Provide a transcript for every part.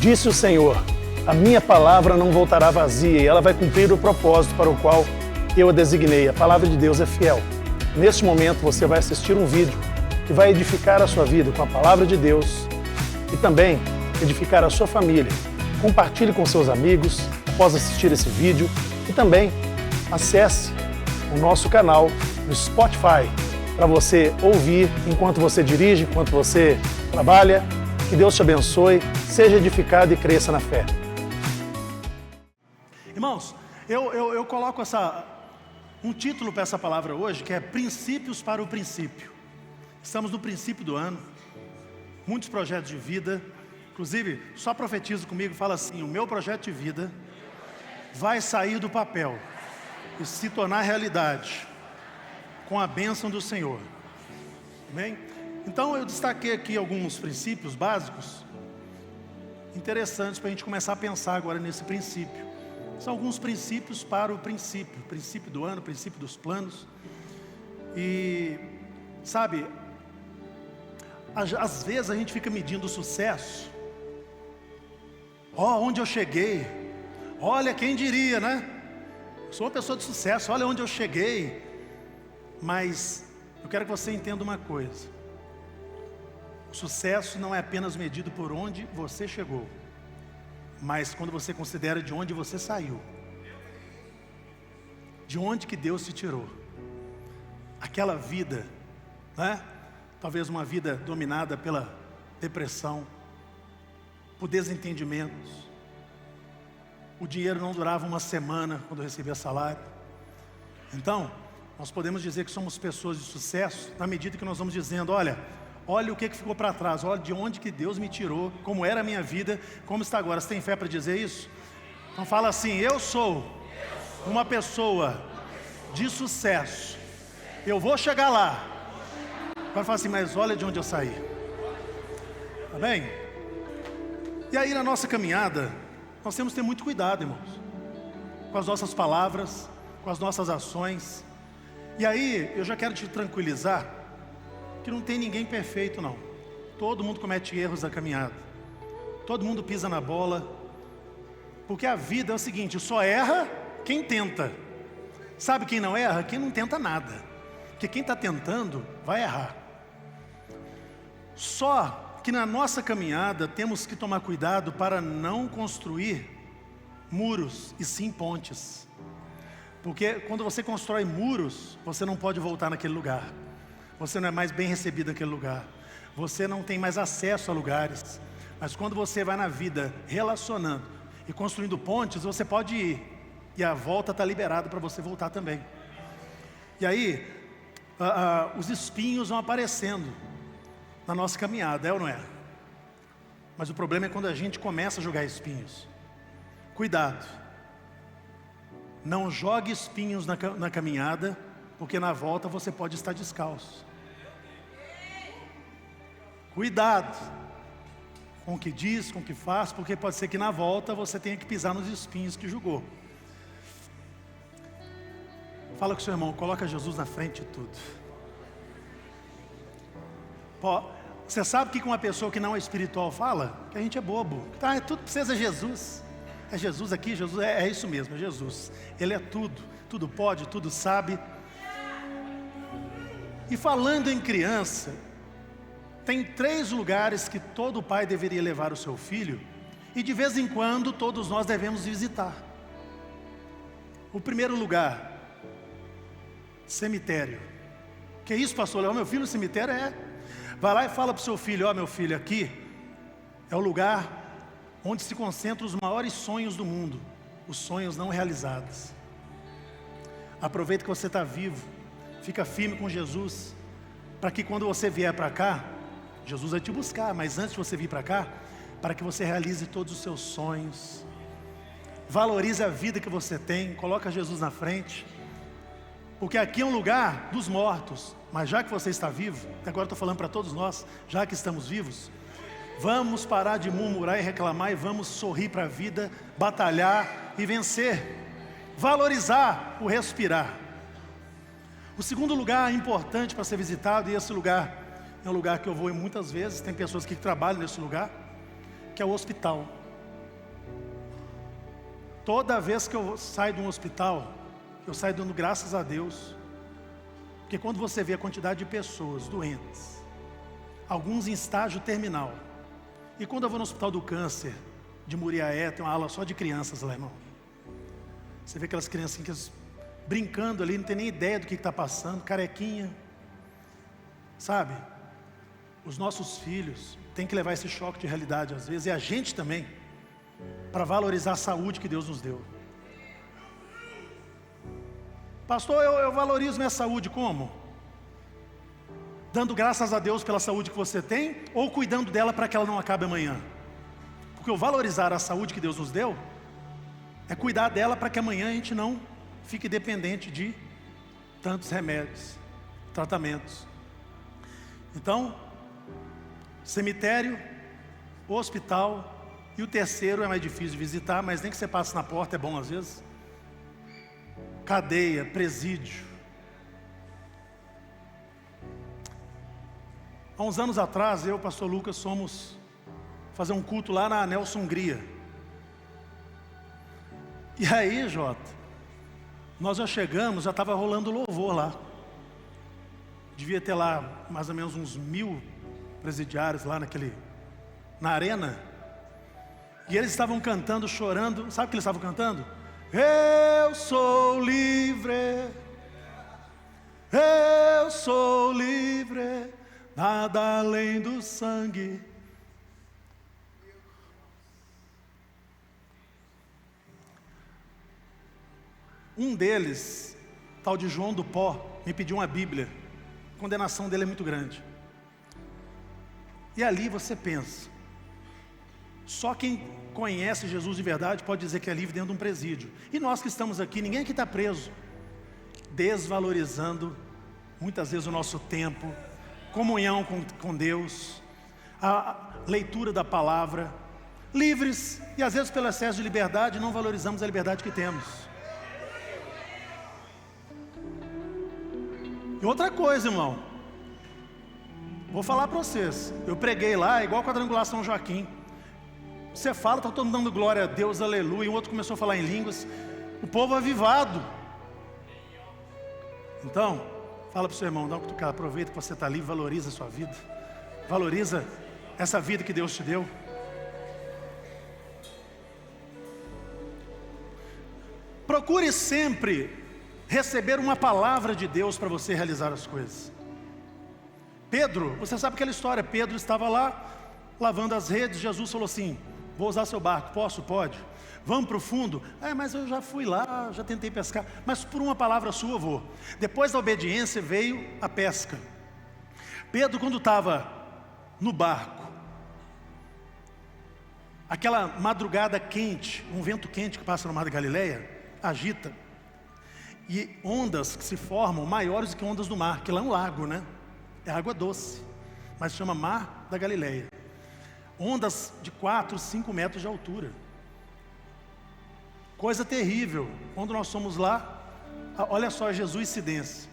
Disse o Senhor: a minha palavra não voltará vazia e ela vai cumprir o propósito para o qual eu a designei. A palavra de Deus é fiel. Neste momento você vai assistir um vídeo que vai edificar a sua vida com a palavra de Deus e também edificar a sua família. Compartilhe com seus amigos após assistir esse vídeo e também acesse o nosso canal no Spotify para você ouvir enquanto você dirige, enquanto você trabalha. Que Deus te abençoe, seja edificado e cresça na fé. Irmãos, eu coloco um título para essa palavra hoje, que é Princípios para o Princípio. Estamos no princípio do ano, muitos projetos de vida. Inclusive, só profetiza comigo e fala assim: o meu projeto de vida vai sair do papel e se tornar realidade com a bênção do Senhor. Amém? Então eu destaquei aqui alguns princípios básicos interessantes para a gente começar a pensar agora nesse princípio. São alguns princípios para o princípio do ano, princípio dos planos. E sabe, às vezes a gente fica medindo o sucesso. Onde eu cheguei, olha quem diria, né? Eu sou uma pessoa de sucesso, olha onde eu cheguei. Mas eu quero que você entenda uma coisa: o sucesso não é apenas medido por onde você chegou, mas quando você considera de onde você saiu, de onde que Deus te tirou. Aquela vida, né? Talvez uma vida dominada pela depressão, por desentendimentos. O dinheiro não durava uma semana quando eu recebia salário. Então, nós podemos dizer que somos pessoas de sucesso na medida que nós vamos dizendo: olha o que ficou para trás, olha de onde que Deus me tirou, como era a minha vida, como está agora. Você tem fé para dizer isso? Então fala assim: eu sou uma pessoa de sucesso, eu vou chegar lá. Agora fala assim: mas olha de onde eu saí. Tá bem? E aí na nossa caminhada, nós temos que ter muito cuidado, irmãos, com as nossas palavras, com as nossas ações. E aí eu já quero te tranquilizar que não tem ninguém perfeito, não. Todo mundo comete erros na caminhada, todo mundo pisa na bola, porque a vida é o seguinte: só erra quem tenta. Sabe quem não erra? Quem não tenta nada, porque quem está tentando vai errar. Só que na nossa caminhada temos que tomar cuidado para não construir muros e sim pontes, porque quando você constrói muros, você não pode voltar naquele lugar. Você não é mais bem recebido naquele lugar. Você não tem mais acesso a lugares. Mas quando você vai na vida relacionando e construindo pontes, você pode ir. E a volta está liberada para você voltar também. E aí, os espinhos vão aparecendo na nossa caminhada, é ou não é? Mas o problema é quando a gente começa a jogar espinhos. Cuidado. Não jogue espinhos na caminhada, porque na volta você pode estar descalço. Cuidado com o que diz, com o que faz, porque pode ser que na volta você tenha que pisar nos espinhos que jogou. Fala com o seu irmão: coloca Jesus na frente de tudo. Você sabe que com uma pessoa que não é espiritual fala? Que a gente é bobo. Tá, tudo precisa de Jesus. É Jesus aqui, Jesus é isso mesmo, é Jesus. Ele é tudo, tudo pode, tudo sabe. E falando em criança, tem 3 lugares que todo pai deveria levar o seu filho, e de vez em quando todos nós devemos visitar. O primeiro lugar, cemitério. Que isso, pastor? Levar meu filho no cemitério? Vai lá e fala para o seu filho: meu filho, aqui é o lugar onde se concentram os maiores sonhos do mundo, os sonhos não realizados. Aproveita que você está vivo, fica firme com Jesus, para que quando você vier para cá, Jesus vai te buscar, mas antes de você vir para cá, para que você realize todos os seus sonhos. Valorize a vida que você tem, coloca Jesus na frente, porque aqui é um lugar dos mortos. Mas já que você está vivo, agora estou falando para todos nós, já que estamos vivos, vamos parar de murmurar e reclamar e vamos sorrir para a vida, batalhar e vencer, valorizar o respirar. O segundo lugar importante para ser visitado, e esse lugar é um lugar que eu vou muitas vezes, tem pessoas que trabalham nesse lugar, que é o hospital. Toda vez que eu saio de um hospital, eu saio dando graças a Deus. Porque quando você vê a quantidade de pessoas doentes, alguns em estágio terminal, e quando eu vou no Hospital do Câncer de Muriaé, tem uma ala só de crianças lá, irmão. Você vê aquelas criancinhas brincando ali, não tem nem ideia do que está passando, carequinha. Sabe? Os nossos filhos têm que levar esse choque de realidade às vezes, e a gente também, para valorizar a saúde que Deus nos deu. Pastor, eu valorizo minha saúde como? Dando graças a Deus pela saúde que você tem, ou cuidando dela para que ela não acabe amanhã? Porque o valorizar a saúde que Deus nos deu é cuidar dela para que amanhã a gente não fique dependente de tantos remédios, tratamentos. Então, cemitério, hospital, e o terceiro é mais difícil de visitar, mas nem que você passe na porta é bom às vezes. Cadeia, presídio. Há uns anos atrás, eu e o pastor Lucas fomos fazer um culto lá na Nelson Hungria. E aí, Jota, nós já chegamos, já estava rolando louvor lá. Devia ter lá mais ou menos uns 1000 presidiários lá na arena. E eles estavam cantando, chorando. Sabe o que eles estavam cantando? Eu sou livre, eu sou livre, nada além do sangue. Um deles, tal de João do Pó, me pediu uma Bíblia. A condenação dele é muito grande. E ali você pensa, só quem conhece Jesus de verdade pode dizer que é livre dentro de um presídio. E nós que estamos aqui, ninguém aqui está preso. Desvalorizando muitas vezes o nosso tempo, comunhão com Deus, a leitura da palavra, livres, e às vezes pelo excesso de liberdade não valorizamos a liberdade que temos. E outra coisa, irmão, vou falar para vocês, eu preguei lá, igual a quadrangular São Joaquim. Você fala, está todo mundo dando glória a Deus, aleluia, e o outro começou a falar em línguas, o povo avivado. Então, fala para o seu irmão, dá uma cutucada, aproveita que você está ali, valoriza a sua vida, valoriza essa vida que Deus te deu. Procure sempre receber uma palavra de Deus para você realizar as coisas. Pedro, você sabe aquela história, Pedro estava lá, lavando as redes, Jesus falou assim, vou usar seu barco, posso? Pode. Vamos para o fundo? Mas eu já fui lá, já tentei pescar, mas por uma palavra sua eu vou. Depois da obediência veio a pesca. Pedro, quando estava no barco, aquela madrugada quente, um vento quente que passa no mar da Galileia, agita, e ondas que se formam maiores do que ondas do mar, que lá é um lago, né? É água doce, mas se chama Mar da Galileia. Ondas de 4, 5 metros de altura. Coisa terrível. Quando nós fomos lá, olha só a Jesuicidência.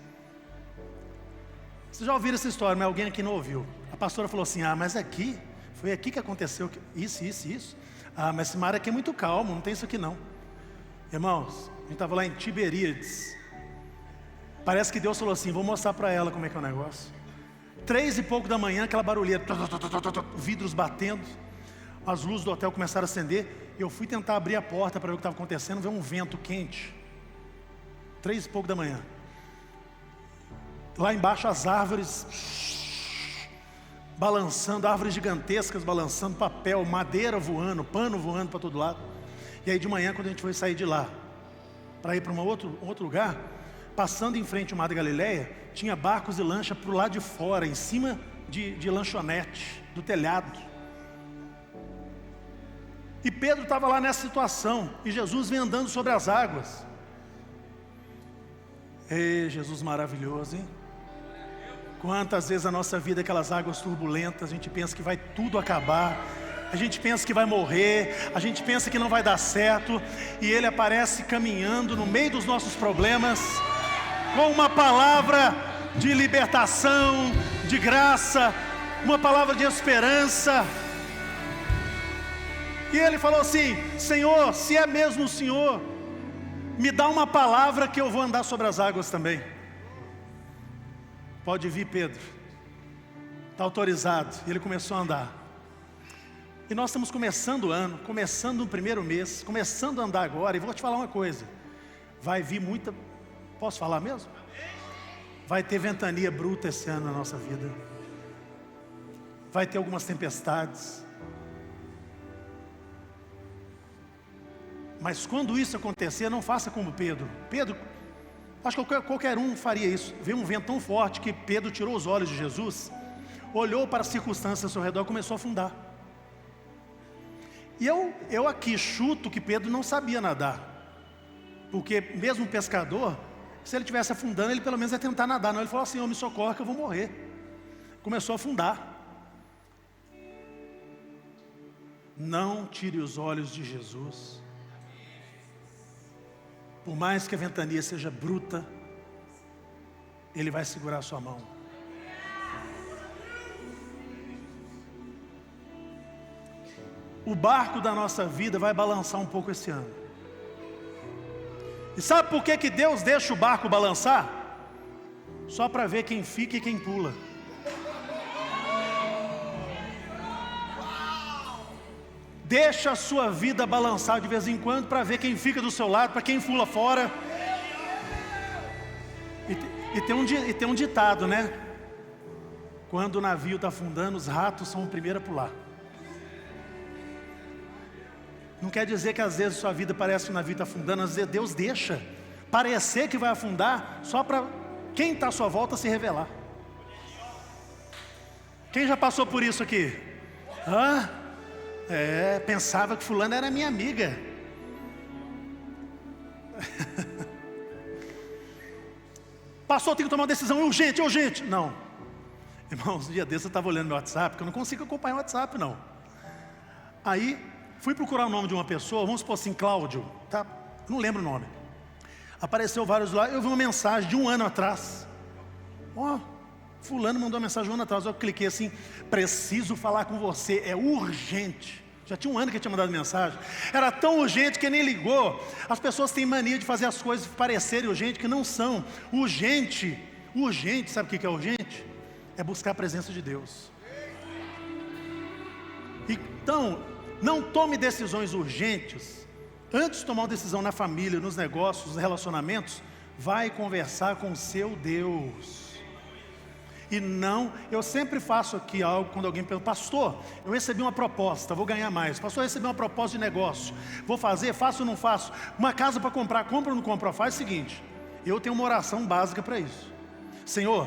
Vocês já ouviram essa história, mas alguém aqui não ouviu. A pastora falou assim, mas aqui, foi aqui que aconteceu isso. Mas esse mar aqui é muito calmo, não tem isso aqui não. Irmãos, a gente estava lá em Tiberíades. Parece que Deus falou assim, vou mostrar para ela como é que é o negócio. 3 e pouco da manhã, aquela barulheira, vidros batendo, as luzes do hotel começaram a acender. Eu fui tentar abrir a porta para ver o que estava acontecendo, veio um vento quente. 3 e pouco da manhã. Lá embaixo as árvores balançando, árvores gigantescas balançando, papel, madeira voando, pano voando para todo lado. E aí de manhã, quando a gente foi sair de lá, para ir para um outro lugar, passando em frente ao Mar da Galileia, tinha barcos e lancha para o lado de fora, em cima de lanchonete, do telhado. E Pedro estava lá nessa situação, e Jesus vem andando sobre as águas. Ei, Jesus maravilhoso, hein? Quantas vezes a nossa vida, aquelas águas turbulentas, a gente pensa que vai tudo acabar, a gente pensa que vai morrer, a gente pensa que não vai dar certo, e Ele aparece caminhando no meio dos nossos problemas, com uma palavra de libertação, de graça, uma palavra de esperança. E ele falou assim: Senhor, se é mesmo o Senhor, me dá uma palavra que eu vou andar sobre as águas também. Pode vir, Pedro, está autorizado. E ele começou a andar. E nós estamos começando o ano, começando o primeiro mês, começando a andar agora. E vou te falar uma coisa: vai vir muita... Posso falar mesmo? Vai ter ventania bruta esse ano na nossa vida. Vai ter algumas tempestades. Mas quando isso acontecer, não faça como Pedro. Pedro, acho que qualquer um faria isso. Veio um vento tão forte que Pedro tirou os olhos de Jesus, olhou para as circunstâncias ao seu redor e começou a afundar. E eu aqui chuto que Pedro não sabia nadar. Porque mesmo um pescador, se ele estivesse afundando, ele pelo menos ia tentar nadar. Não, ele falou assim: Senhor, me socorre que eu vou morrer. Começou a afundar. Não tire os olhos de Jesus. Por mais que a ventania seja bruta, Ele vai segurar a sua mão. O barco da nossa vida vai balançar um pouco esse ano. E sabe por que Deus deixa o barco balançar? Só para ver quem fica e quem pula. Deixa a sua vida balançar de vez em quando para ver quem fica do seu lado, para quem pula fora. E tem um ditado, né? Quando o navio está afundando, os ratos são o primeiro a pular. Não quer dizer que às vezes sua vida parece que o navio está afundando. Às vezes Deus deixa parecer que vai afundar só para quem está à sua volta se revelar. Quem já passou por isso aqui? Pensava que fulana era minha amiga. Passou, tem que tomar uma decisão urgente. Não. Irmãos, um dia desse eu estava olhando meu WhatsApp, porque eu não consigo acompanhar o WhatsApp, não. Aí, fui procurar o nome de uma pessoa, vamos supor assim, Cláudio, tá? Eu não lembro o nome. Apareceu vários lá, eu vi uma mensagem de 1 ano atrás. Fulano mandou uma mensagem 1 ano atrás, eu cliquei assim: preciso falar com você, é urgente. Já tinha 1 ano que eu tinha mandado mensagem. Era tão urgente que nem ligou. As pessoas têm mania de fazer as coisas parecerem urgentes que não são. Urgente, sabe o que é urgente? É buscar a presença de Deus. Então, não tome decisões urgentes. Antes de tomar uma decisão na família, nos negócios, nos relacionamentos, vai conversar com o seu Deus. E não, eu sempre faço aqui algo quando alguém pergunta: pastor, eu recebi uma proposta, vou ganhar mais. Pastor, eu recebi uma proposta de negócio, vou fazer, faço ou não faço? Uma casa para comprar, compra ou não compra? Faz o seguinte, eu tenho uma oração básica para isso. Senhor,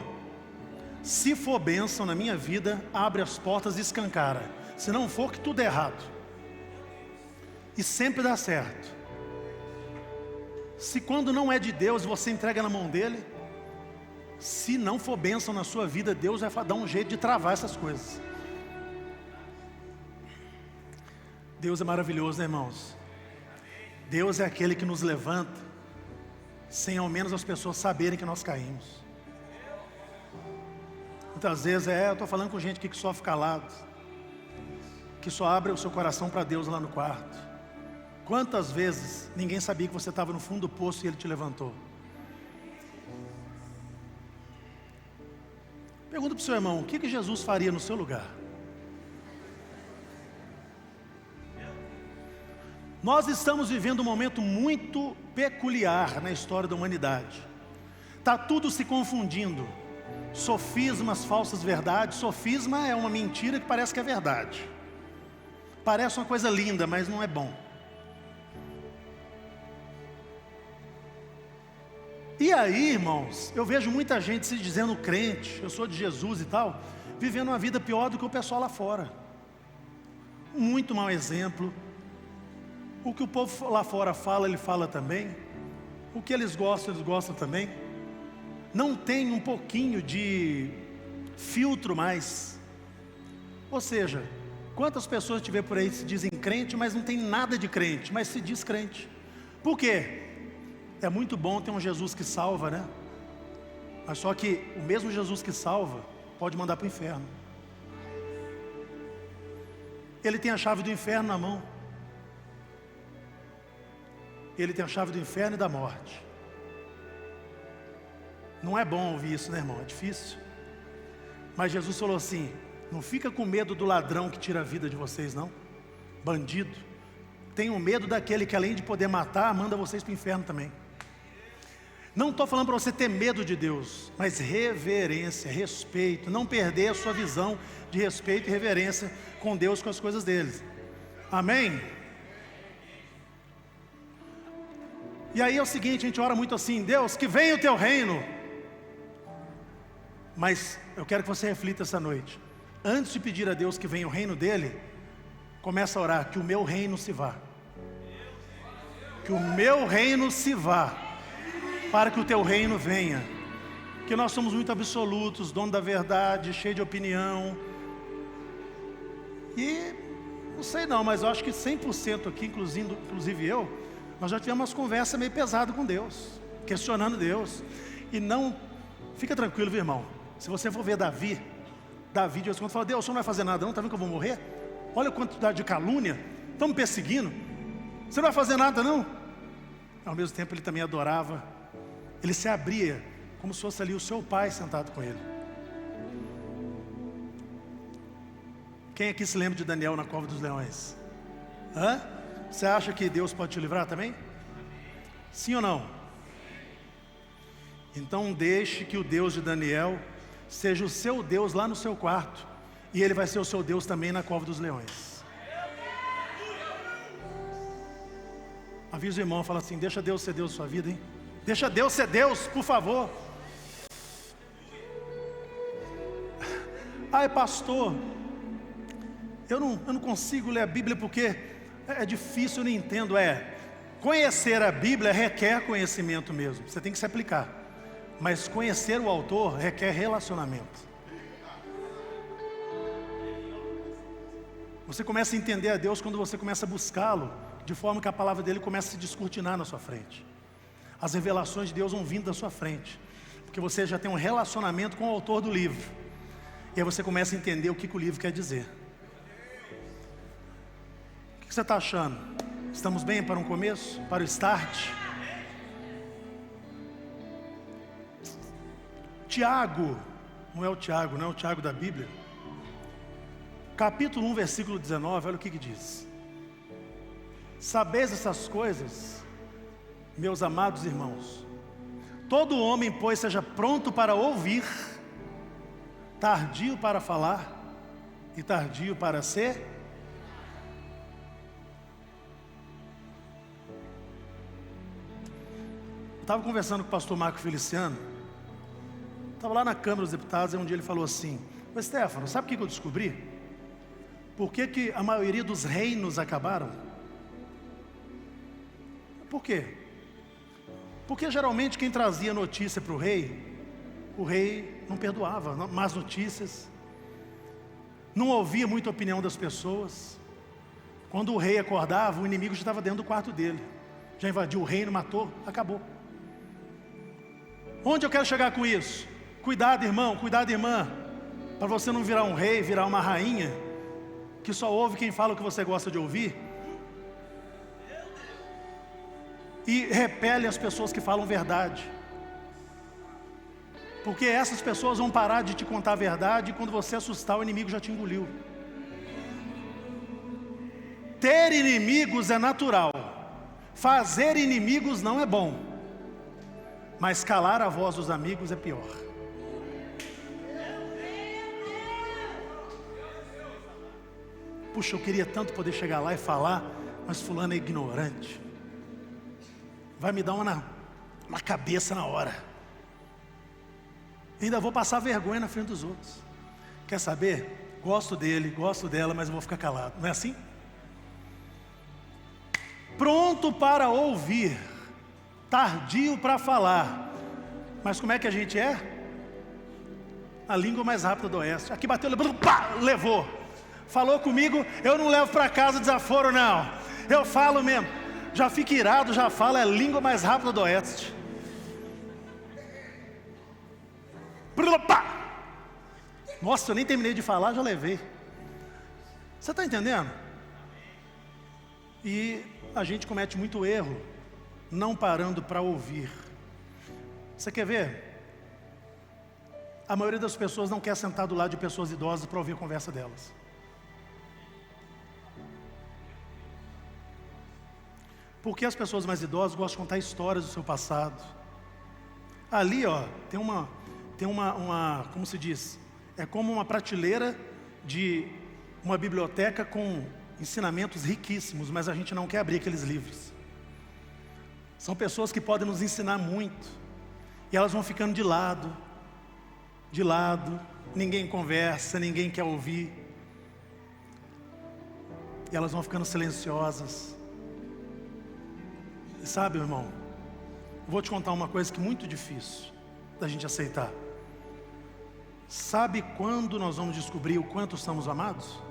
se for bênção na minha vida, abre as portas e escancara. Se não for, que tudo é errado. E sempre dá certo. Se quando não é de Deus, você entrega na mão dele, se não for bênção na sua vida, Deus vai dar um jeito de travar essas coisas. Deus é maravilhoso, né, irmãos? Deus é aquele que nos levanta, sem ao menos as pessoas saberem que nós caímos. Muitas vezes eu estou falando com gente aqui que só fica calado, que só abre o seu coração para Deus lá no quarto. Quantas vezes ninguém sabia que você estava no fundo do poço e Ele te levantou? Pergunta para o seu irmão: o que Jesus faria no seu lugar? Nós estamos vivendo um momento muito peculiar na história da humanidade. Está tudo se confundindo. Sofismas, falsas verdades. Sofisma é uma mentira que parece que é verdade. Parece uma coisa linda, mas não é bom. E aí, irmãos, eu vejo muita gente se dizendo crente, eu sou de Jesus e tal, vivendo uma vida pior do que o pessoal lá fora. Muito mau exemplo. O que o povo lá fora fala, ele fala também. O que eles gostam também. Não tem um pouquinho de filtro mais. Ou seja, quantas pessoas te vê por aí que se dizem crente, mas não tem nada de crente, mas se diz crente. Por quê? É muito bom ter um Jesus que salva, né? Mas só que o mesmo Jesus que salva pode mandar para o inferno. Ele tem a chave do inferno na mão. Ele tem a chave do inferno e da morte. Não é bom ouvir isso, né, irmão? É difícil. Mas Jesus falou assim: não fica com medo do ladrão que tira a vida de vocês, não. Bandido. Tenham medo daquele que, além de poder matar, manda vocês para o inferno também. Não estou falando para você ter medo de Deus, mas reverência, respeito. Não perder a sua visão de respeito e reverência com Deus, com as coisas dele. Amém? E aí é o seguinte, a gente ora muito assim: Deus, que venha o teu reino. Mas eu quero que você reflita essa noite. Antes de pedir a Deus que venha o reino dele, começa a orar: que o meu reino se vá. Que o meu reino se vá, para que o teu reino venha. Porque nós somos muito absolutos, dono da verdade, cheio de opinião. E não sei não, mas eu acho que 100% aqui, inclusive eu, nós já tivemos umas conversas meio pesadas com Deus, questionando Deus. E não, fica tranquilo, viu, irmão? Se você for ver Davi de vez em quando fala: Deus, o senhor não vai fazer nada não, está vendo que eu vou morrer? Olha a quantidade de calúnia, estão me perseguindo, você não vai fazer nada não? Ao mesmo tempo ele também adorava, ele se abria, como se fosse ali o seu pai sentado com ele. Quem aqui se lembra de Daniel na cova dos leões? Hã? Você acha que Deus pode te livrar também? Sim ou não? Então deixe que o Deus de Daniel seja o seu Deus lá no seu quarto, e Ele vai ser o seu Deus também na cova dos leões. Avisa o irmão, fala assim: deixa Deus ser Deus na sua vida, hein? Deixa Deus ser Deus, por favor. Ai, pastor, eu não consigo ler a Bíblia porque é difícil, eu não entendo. Conhecer a Bíblia requer conhecimento mesmo, você tem que se aplicar. Mas conhecer o autor requer relacionamento. Você começa a entender a Deus quando você começa a buscá-lo, de forma que a palavra dele começa a se descortinar na sua frente. As revelações de Deus vão vindo da sua frente, porque você já tem um relacionamento com o autor do livro. E aí você começa a entender o que o livro quer dizer. O que você está achando? Estamos bem para um começo? Para o start? Tiago, não é o Tiago da Bíblia, capítulo 1, versículo 19, olha o que diz: sabeis essas coisas, meus amados irmãos, todo homem, pois, seja pronto para ouvir, tardio para falar e tardio para ser. Eu estava conversando com o pastor Marco Feliciano. Estava lá na Câmara dos Deputados, e um dia ele falou assim: mas Stefano, sabe o que eu descobri? Por que a maioria dos reinos acabaram? Por quê? Porque geralmente quem trazia notícia para o rei não perdoava, más notícias, não ouvia muita opinião das pessoas. Quando o rei acordava, o inimigo já estava dentro do quarto dele, já invadiu o reino, matou, acabou. Onde eu quero chegar com isso? Cuidado, irmão, cuidado, irmã, para você não virar um rei, virar uma rainha, que só ouve quem fala o que você gosta de ouvir, e repele as pessoas que falam verdade, porque essas pessoas vão parar de te contar a verdade, e quando você assustar, o inimigo já te engoliu. Ter inimigos é natural, fazer inimigos não é bom, mas calar a voz dos amigos é pior. Puxa, eu queria tanto poder chegar lá e falar, mas fulano é ignorante, vai me dar uma na cabeça na hora, ainda vou passar vergonha na frente dos outros. Quer saber? Gosto dele, gosto dela, mas eu vou ficar calado, não é assim? Pronto para ouvir, tardio para falar. Mas como é que a gente é? A língua mais rápida do oeste. Aqui bateu, pá, levou. Falou comigo, eu não levo para casa desaforo não, eu falo mesmo, já fico irado, já falo, é a língua mais rápida do oeste. Nossa, eu nem terminei de falar, já levei. Você está entendendo? E a gente comete muito erro não parando para ouvir. Você quer ver? A maioria das pessoas não quer sentar do lado de pessoas idosas para ouvir a conversa delas. Porque as pessoas mais idosas gostam de contar histórias do seu passado. Ali, ó, tem uma, como se diz? É como uma prateleira de uma biblioteca com ensinamentos riquíssimos, mas a gente não quer abrir aqueles livros. São pessoas que podem nos ensinar muito, e elas vão ficando de lado, ninguém conversa, ninguém quer ouvir, e elas vão ficando silenciosas. E sabe, irmão, eu vou te contar uma coisa que é muito difícil da gente aceitar. Sabe quando nós vamos descobrir o quanto estamos amados?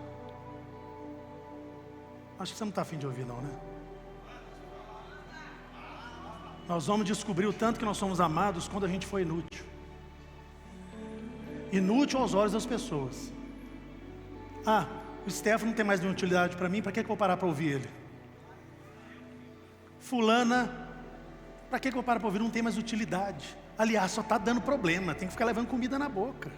Acho que você não está afim de ouvir não, né? Nós vamos descobrir o tanto que nós somos amados quando a gente for inútil. Inútil aos olhos das pessoas. Ah, o Stefano não tem mais nenhuma utilidade para mim, para que eu vou parar para ouvir ele? Fulana, para que eu vou parar para ouvir? Não tem mais utilidade. Aliás, só está dando problema, tem que ficar levando comida na boca.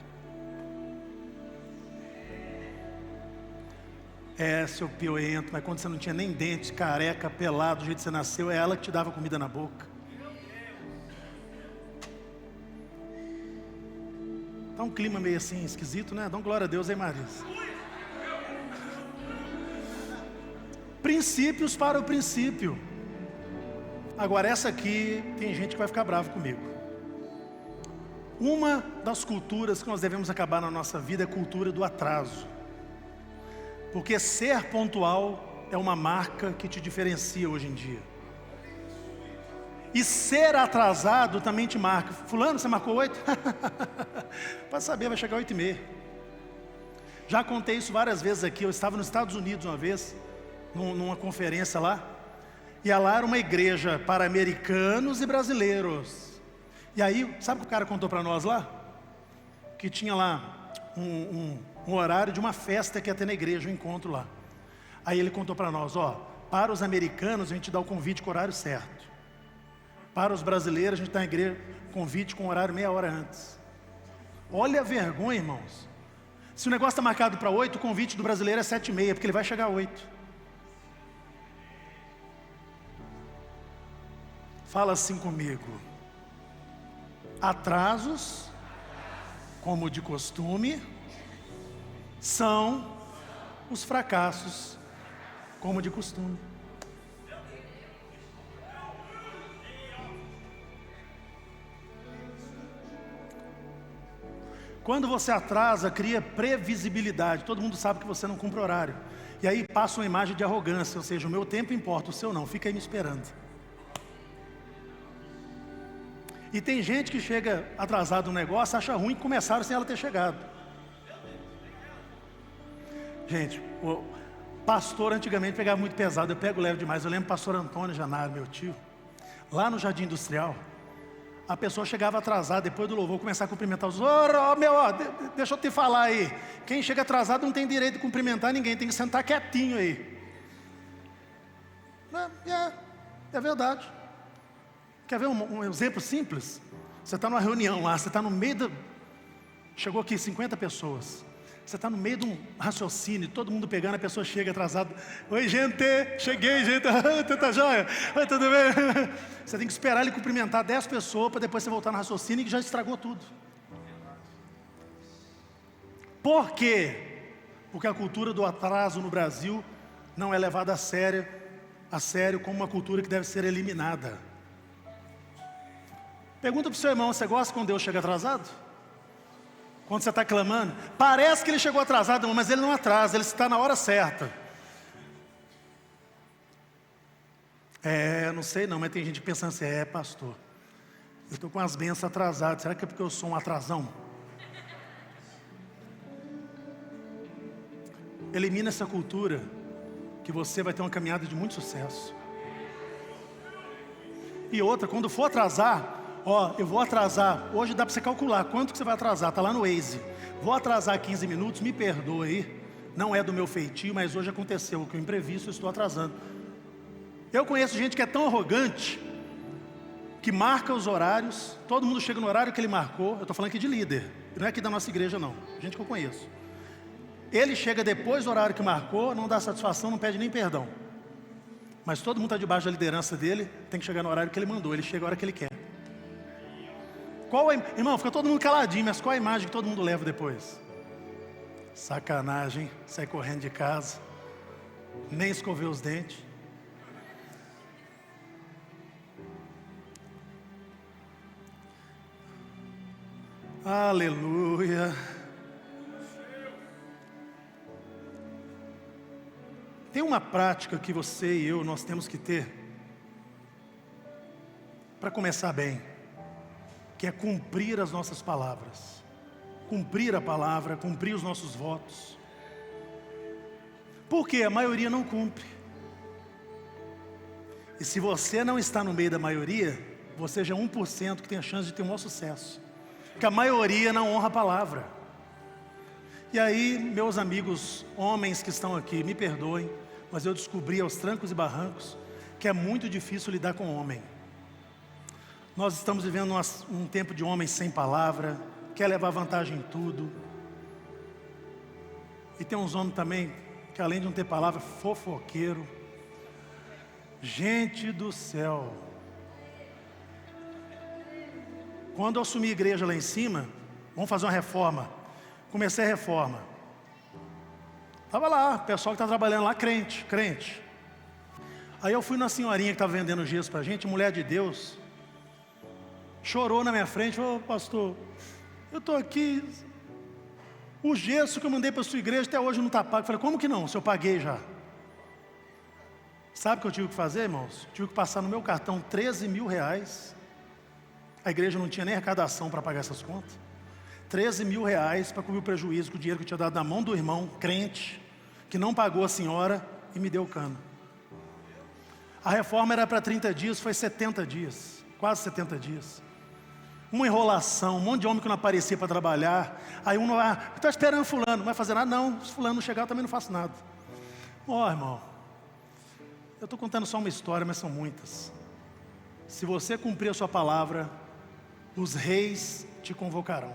É, seu pioento, mas quando você não tinha nem dente, careca, pelado, do jeito que você nasceu, é ela que te dava comida na boca. Tá um clima meio assim, esquisito, né? Dá glória a Deus aí, Marisa. Princípios para o princípio. Agora essa aqui, tem gente que vai ficar bravo comigo. Uma das culturas que nós devemos acabar na nossa vida é a cultura do atraso. Porque ser pontual é uma marca que te diferencia hoje em dia. E ser atrasado também te marca. Fulano, você marcou 8? Pode saber, vai chegar 8h30. Já contei isso várias vezes aqui. Eu estava nos Estados Unidos uma vez, numa conferência lá. E lá era uma igreja para americanos e brasileiros. E aí, sabe o que o cara contou para nós lá? Que tinha lá um horário de uma festa que ia ter na igreja, um encontro lá. Aí ele contou para nós, ó, para os americanos a gente dá o convite com o horário certo. Para os brasileiros a gente dá na igreja convite com o horário meia hora antes. Olha a vergonha, irmãos. Se o negócio está marcado para 8, o convite do brasileiro é 7h30, porque ele vai chegar a 8. Fala assim comigo. Atrasos, como de costume, são os fracassos, como de costume. Quando você atrasa, cria previsibilidade. Todo mundo sabe que você não cumpre horário. E aí passa uma imagem de arrogância, ou seja, o meu tempo importa, o seu não, fica aí me esperando. E tem gente que chega atrasado no negócio, acha ruim que começaram sem ela ter chegado. Gente, o pastor antigamente pegava muito pesado, eu pego leve demais. Eu lembro do pastor Antônio Janaro, meu tio, lá no Jardim Industrial. A pessoa chegava atrasada, depois do louvor, começar a cumprimentar os outros. Deixa eu te falar aí. Quem chega atrasado não tem direito de cumprimentar ninguém, tem que sentar quietinho aí. É verdade. Quer ver um exemplo simples? Você está numa reunião lá, você está no meio da... Chegou aqui 50 pessoas. Você está no meio de um raciocínio, todo mundo pegando, a pessoa chega atrasada. Oi, gente, cheguei, gente. Tá joia? Oi, tudo bem? Você tem que esperar ele cumprimentar 10 pessoas para depois você voltar no raciocínio que já estragou tudo. Por quê? Porque a cultura do atraso no Brasil não é levada a sério como uma cultura que deve ser eliminada. Pergunta para o seu irmão, você gosta quando Deus chega atrasado? Quando você está clamando? Parece que ele chegou atrasado, mas ele não atrasa, ele está na hora certa. Não sei não, mas tem gente pensando assim, pastor, eu estou com as bênçãos atrasadas, será que é porque eu sou um atrasão? Elimina essa cultura, que você vai ter uma caminhada de muito sucesso. E outra, quando for atrasar, eu vou atrasar, hoje dá para você calcular quanto que você vai atrasar, está lá no Waze. Vou atrasar 15 minutos, me perdoe aí, não é do meu feitio, mas hoje aconteceu o que eu imprevisto, eu estou atrasando. Eu conheço gente que é tão arrogante, que marca os horários, todo mundo chega no horário que ele marcou. Eu estou falando aqui de líder, não é aqui da nossa igreja não, gente que eu conheço. Ele chega depois do horário que marcou, não dá satisfação, não pede nem perdão. Mas todo mundo está debaixo da liderança dele, tem que chegar no horário que ele mandou, ele chega a hora que ele quer. Irmão, fica todo mundo caladinho, mas qual a imagem que todo mundo leva depois? Sacanagem, sai correndo de casa, nem escoveu os dentes. Aleluia. Tem uma prática que você e eu, nós temos que ter para começar bem, que é cumprir as nossas palavras, cumprir a palavra, cumprir os nossos votos. Porque a maioria não cumpre. E se você não está no meio da maioria, você já é 1% que tem a chance de ter um maior sucesso. Porque a maioria não honra a palavra. E aí, meus amigos homens que estão aqui, me perdoem, mas eu descobri aos trancos e barrancos que é muito difícil lidar com homem. Nós estamos vivendo um tempo de homens sem palavra, quer levar vantagem em tudo. E tem uns homens também que, além de não ter palavra, fofoqueiro. Gente do céu. Quando eu assumi a igreja lá em cima, vamos fazer uma reforma. Comecei a reforma. Estava lá, o pessoal que está trabalhando lá, crente. Aí eu fui na senhorinha que estava vendendo gesso para a gente, mulher de Deus. Chorou na minha frente, falou: pastor, eu estou aqui, o gesso que eu mandei para a sua igreja até hoje não está pago. Eu falei: como que não? Se eu paguei já. Sabe o que eu tive que fazer, irmãos? Tive que passar no meu cartão 13 mil reais. A igreja não tinha nem arrecadação para pagar essas contas. 13 mil reais para cobrir o prejuízo com o dinheiro que eu tinha dado na mão do irmão, crente, que não pagou a senhora e me deu o cano. A reforma era para 30 dias, foi 70 dias, quase 70 dias. Uma enrolação, um monte de homem que não aparecia para trabalhar. Aí um, estou esperando fulano, não vai fazer nada? Não, se fulano não chegar eu também não faço nada. Irmão, eu estou contando só uma história, mas são muitas. Se você cumprir a sua palavra, os reis te convocarão.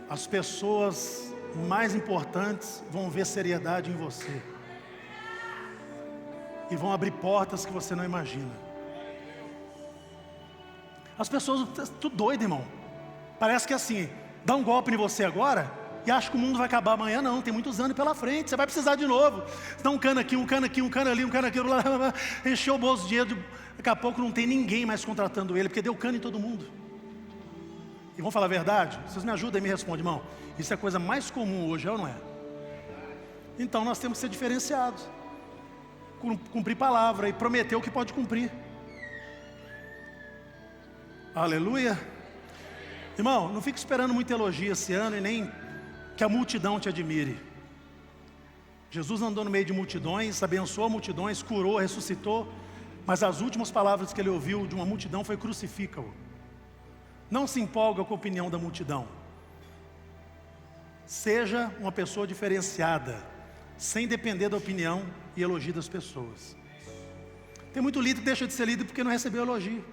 As pessoas mais importantes vão ver seriedade em você. E vão abrir portas que você não imagina. As pessoas, tudo doido, irmão. Parece que assim, dá um golpe em você agora e acha que o mundo vai acabar amanhã. Não, tem muitos anos pela frente, você vai precisar de novo. Você dá um cano aqui, um cano aqui, um cano ali, um cano aqui, encheu o bolso de dinheiro, daqui a pouco não tem ninguém mais contratando ele, porque deu cano em todo mundo. E vamos falar a verdade? Vocês me ajudam e me respondem, irmão. Isso é a coisa mais comum hoje, é ou não é? Então nós temos que ser diferenciados, cumprir palavra e prometer o que pode cumprir. Aleluia. Irmão, não fique esperando muito elogio esse ano e nem que a multidão te admire. Jesus andou no meio de multidões, abençoou multidões, curou, ressuscitou, mas as últimas palavras que ele ouviu de uma multidão foi: crucifica-o. Não se empolga com a opinião da multidão. Seja uma pessoa diferenciada, sem depender da opinião e elogio das pessoas. Tem muito líder que deixa de ser líder porque não recebeu elogio.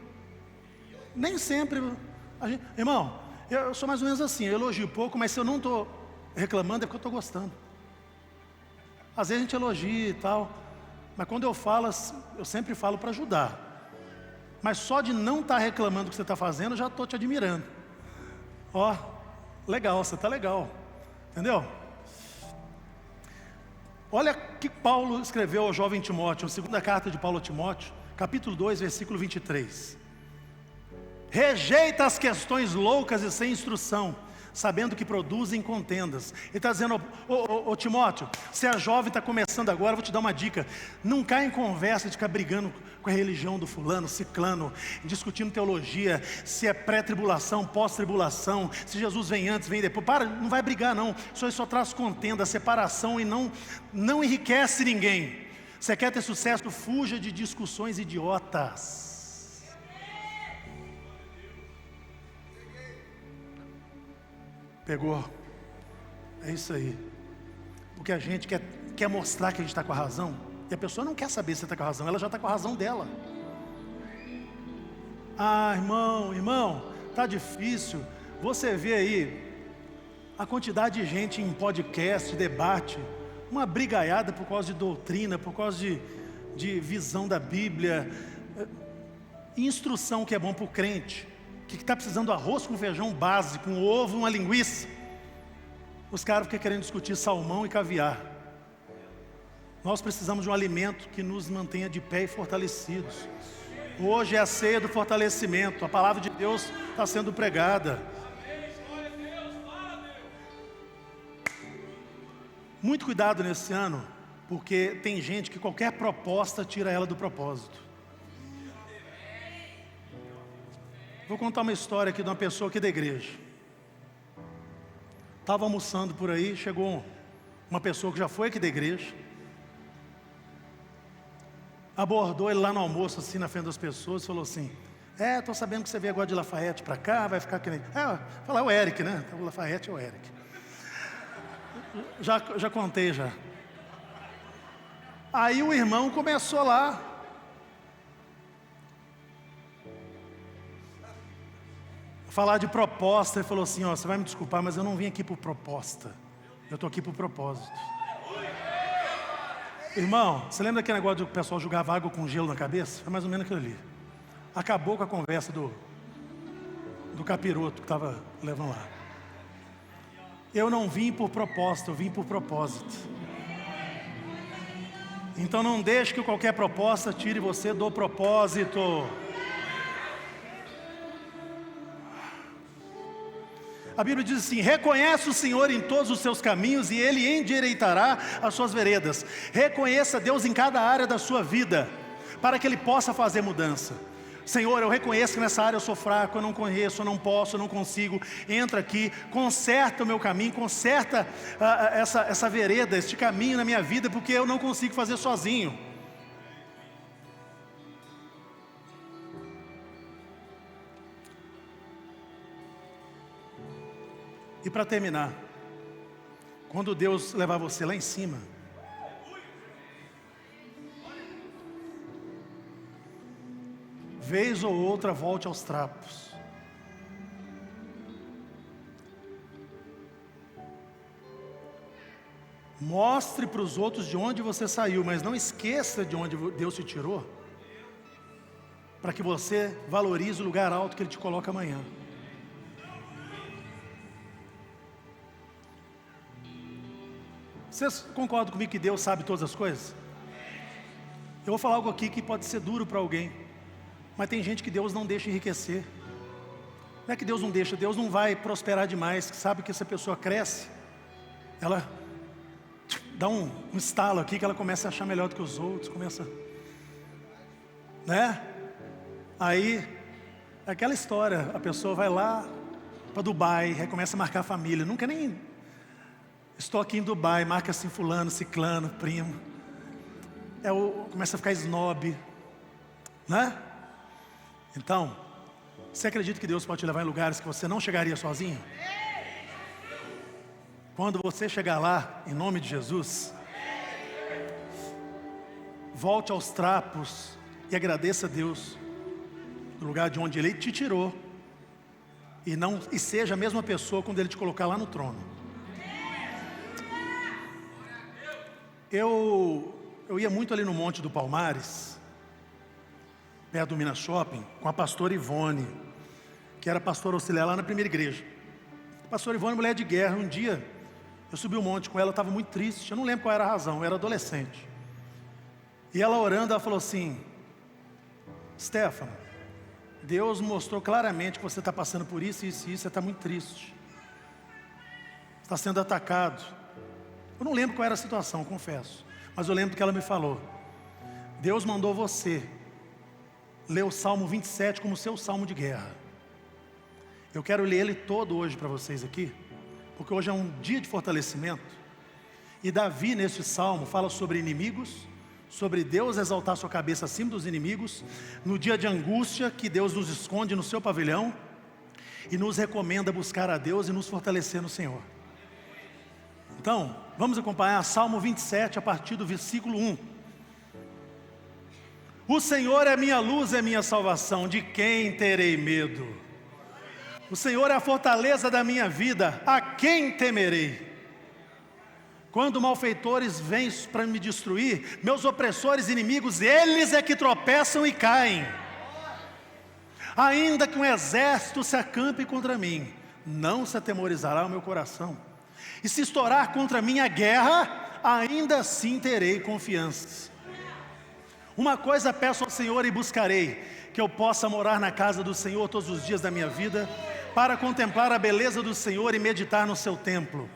Nem sempre irmão, eu sou mais ou menos assim, eu elogio pouco, mas se eu não estou reclamando é porque eu estou gostando. Às vezes a gente elogia e tal, mas quando eu falo, eu sempre falo para ajudar. Mas só de não estar reclamando do que você está fazendo, eu já estou te admirando. Legal, você está legal. Entendeu? Olha que Paulo escreveu ao jovem Timóteo, a segunda carta de Paulo a Timóteo, capítulo 2, versículo 23. Rejeita as questões loucas e sem instrução, sabendo que produzem contendas. Ele está dizendo: ô Timóteo, você é jovem, está começando agora, vou te dar uma dica. Não cai em conversa de ficar brigando com a religião do fulano, ciclano, discutindo teologia, se é pré-tribulação, pós-tribulação, se Jesus vem antes, vem depois. Não vai brigar não, isso só traz contenda, separação e não enriquece ninguém. Você quer ter sucesso? Fuja de discussões idiotas. Pegou? É isso aí. Porque a gente quer mostrar que a gente está com a razão. E a pessoa não quer saber se você está com a razão, ela já está com a razão dela. Ah, irmão, tá difícil. Você vê aí a quantidade de gente em podcast, debate, uma brigaiada por causa de doutrina, por causa de visão da Bíblia, instrução que é bom para o crente, que está precisando de arroz com feijão básico, um ovo, uma linguiça. Os caras ficam querendo discutir salmão e caviar. Nós precisamos de um alimento que nos mantenha de pé e fortalecidos. Hoje é a ceia do fortalecimento, a palavra de Deus está sendo pregada. Muito cuidado nesse ano, porque tem gente que qualquer proposta tira ela do propósito. Vou contar uma história aqui de uma pessoa aqui da igreja. Estava almoçando por aí, chegou uma pessoa que já foi aqui da igreja, abordou ele lá no almoço, assim, na frente das pessoas, e falou assim: estou sabendo que você veio agora de Lafayette para cá, vai ficar aqui. Falar é o Eric, né? O Lafayette é o Eric. Já contei já. Aí o irmão começou lá. Falar de proposta, ele falou assim: você vai me desculpar, mas eu não vim aqui por proposta, eu estou aqui por propósito. Irmão, você lembra daquele negócio do pessoal jogava água com gelo na cabeça? Foi mais ou menos aquilo ali. Acabou com a conversa do capiroto que estava levando lá. Eu não vim por proposta, eu vim por propósito. Então não deixe que qualquer proposta tire você do propósito. A Bíblia diz assim: reconhece o Senhor em todos os seus caminhos e Ele endireitará as suas veredas. Reconheça Deus em cada área da sua vida, para que Ele possa fazer mudança. Senhor, eu reconheço que nessa área eu sou fraco, eu não conheço, eu não posso, eu não consigo. Entra aqui, conserta o meu caminho, conserta essa vereda, este caminho na minha vida, porque eu não consigo fazer sozinho. E para terminar, quando Deus levar você lá em cima, vez ou outra volte aos trapos. Mostre para os outros de onde você saiu, mas não esqueça de onde Deus te tirou, para que você valorize o lugar alto que Ele te coloca amanhã. Vocês concordam comigo que Deus sabe todas as coisas? Eu vou falar algo aqui que pode ser duro para alguém, mas tem gente que Deus não deixa enriquecer. Não é que Deus não deixa, Deus não vai prosperar demais. Sabe que essa pessoa cresce, ela dá um estalo aqui, que ela começa a achar melhor do que os outros, começa, né? Aí, aquela história, a pessoa vai lá para Dubai, aí começa a marcar a família, nunca nem, estou aqui em Dubai, marca assim fulano, ciclano, primo, começa a ficar snob, né? Então, você acredita que Deus pode te levar em lugares que você não chegaria sozinho? Quando você chegar lá, em nome de Jesus, volte aos trapos e agradeça a Deus no lugar de onde Ele te tirou, e seja a mesma pessoa quando Ele te colocar lá no trono. Eu ia muito ali no Monte do Palmares, perto do Minas Shopping, com a pastora Ivone, que era pastora auxiliar lá na primeira igreja. A pastora Ivone, mulher de guerra. Um dia, eu subi um monte com ela, estava muito triste, eu não lembro qual era a razão, eu era adolescente. E ela orando, ela falou assim: Stefano, Deus mostrou claramente que você está passando por isso, isso e isso, você está muito triste. Está sendo atacado. Eu não lembro qual era a situação, confesso, mas eu lembro que ela me falou: Deus mandou você ler o Salmo 27 como seu salmo de guerra. Eu quero ler ele todo hoje para vocês aqui, porque hoje é um dia de fortalecimento. E Davi, nesse salmo, fala sobre inimigos, sobre Deus exaltar sua cabeça acima dos inimigos, no dia de angústia que Deus nos esconde no seu pavilhão, e nos recomenda buscar a Deus e nos fortalecer no Senhor. Então, vamos acompanhar Salmo 27 a partir do versículo 1. O Senhor é minha luz, é minha salvação, de quem terei medo? O Senhor é a fortaleza da minha vida, a quem temerei? Quando malfeitores vêm para me destruir, meus opressores inimigos, eles é que tropeçam e caem. Ainda que um exército se acampe contra mim, não se atemorizará o meu coração. E se estourar contra mim a guerra, ainda assim terei confiança. Uma coisa peço ao Senhor e buscarei, que eu possa morar na casa do Senhor todos os dias da minha vida, para contemplar a beleza do Senhor e meditar no seu templo.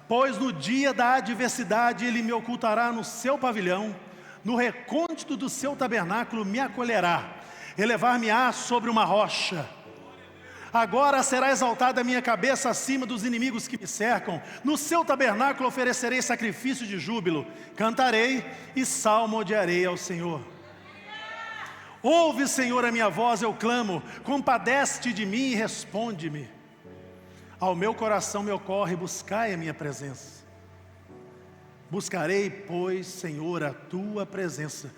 Pois no dia da adversidade Ele me ocultará no seu pavilhão, no recôndito do seu tabernáculo me acolherá, elevar-me-á sobre uma rocha. Agora será exaltada a minha cabeça acima dos inimigos que me cercam. No seu tabernáculo oferecerei sacrifício de júbilo, cantarei e salmodiarei ao Senhor. Ouve, Senhor, a minha voz, eu clamo, compadece-te de mim e responde-me. Ao meu coração me ocorre, buscai a minha presença. Buscarei, pois, Senhor, a tua presença.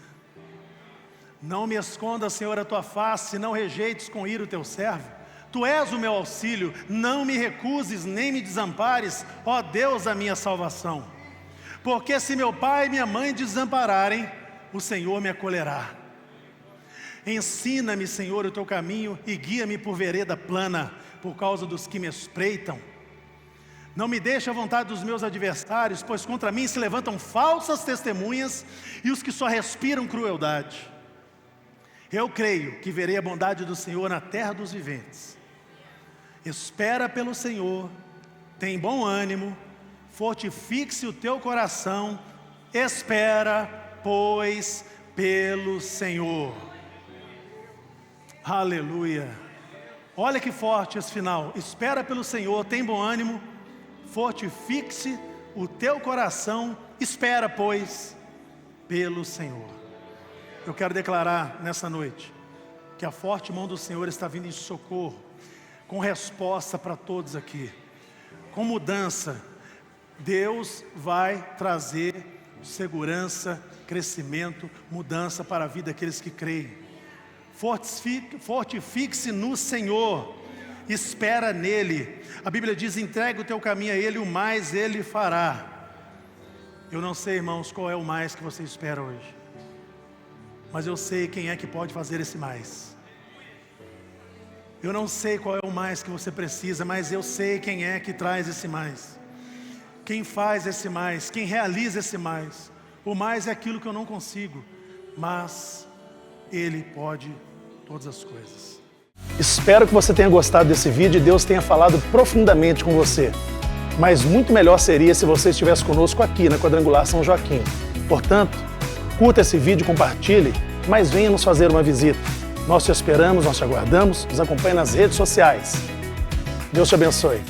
Não me esconda, Senhor, a tua face, não rejeites com ira o teu servo. Tu és o meu auxílio, não me recuses, nem me desampares, ó Deus da minha salvação. Porque se meu pai e minha mãe desampararem, o Senhor me acolherá. Ensina-me, Senhor, o teu caminho e guia-me por vereda plana, por causa dos que me espreitam. Não me deixe à vontade dos meus adversários, pois contra mim se levantam falsas testemunhas e os que só respiram crueldade. Eu creio que verei a bondade do Senhor na terra dos viventes. Espera pelo Senhor, tem bom ânimo, fortifique-se o teu coração, espera, pois, pelo Senhor. Aleluia. Olha que forte esse final. Espera pelo Senhor, tem bom ânimo, fortifique-se o teu coração, espera, pois, pelo Senhor. Eu quero declarar nessa noite que a forte mão do Senhor está vindo em socorro, com resposta para todos aqui, com mudança. Deus vai trazer segurança, crescimento, mudança para a vida daqueles que creem. Fortifique-se no Senhor, espera nele. A Bíblia diz: entrega o teu caminho a Ele, o mais Ele fará. Eu não sei, irmãos, qual é o mais que você espera hoje, mas eu sei quem é que pode fazer esse mais. Eu não sei qual é o mais que você precisa, mas eu sei quem é que traz esse mais. Quem faz esse mais, quem realiza esse mais. O mais é aquilo que eu não consigo, mas Ele pode todas as coisas. Espero que você tenha gostado desse vídeo e Deus tenha falado profundamente com você. Mas muito melhor seria se você estivesse conosco aqui na Quadrangular São Joaquim. Portanto, curta esse vídeo, compartilhe, mas venha nos fazer uma visita. Nós te esperamos, nós te aguardamos, nos acompanhe nas redes sociais. Deus te abençoe.